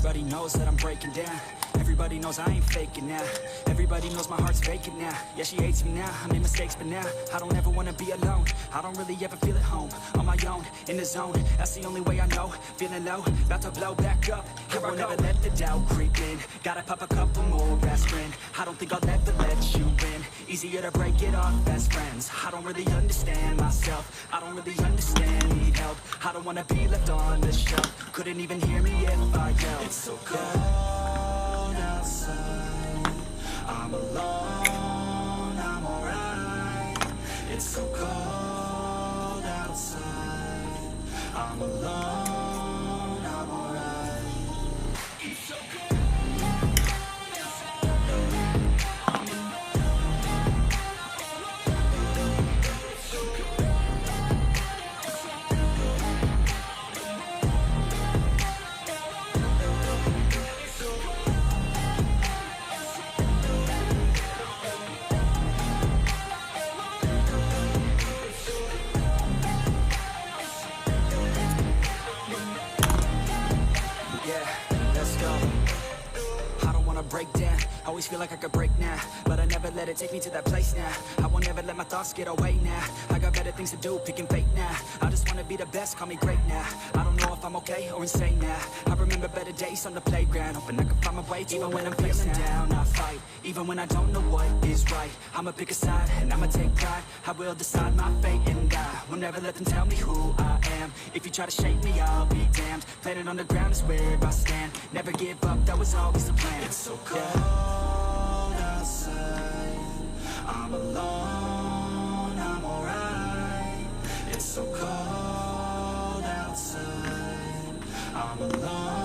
Everybody knows that I'm breaking down. Everybody knows I ain't faking now. Everybody knows my heart's vacant now. Yeah, she hates me now, I made mistakes, but now I don't ever wanna be alone. I don't really ever feel at home. On my own, in the zone, that's the only way I know. Feeling low, about to blow back up. Here I won't ever let the doubt creep in. Gotta pop a couple more aspirin. I don't think I'll ever let you in. Easier to break it off best friends. I don't really understand myself. I don't really understand, need help. I don't wanna be left on the shelf. Couldn't even hear me if I yelled. It's so cold outside, I'm alone, I'm alright. It's so cold outside, I'm alone, I'm alright. It's so cold. Break down, always feel like I could break now, but I never let it take me to that place now. I won't ever let my thoughts get away now. I got better things to do, picking fate now. I just wanna be the best, call me great now. I don't know if I'm okay or insane now. I remember better days on the playground, hoping I can find my way even when I'm feeling down. I fight, even when I don't know what is right. I'ma pick a side, and I'ma take pride. I will decide my fate and I will never let them tell me who I am. If you try to shake me, I'll be damned. Planet on the ground is where I stand. Never give up, that was always the plan. It's so cold outside, I'm alone, I'm alright. It's so cold outside, I'm alone.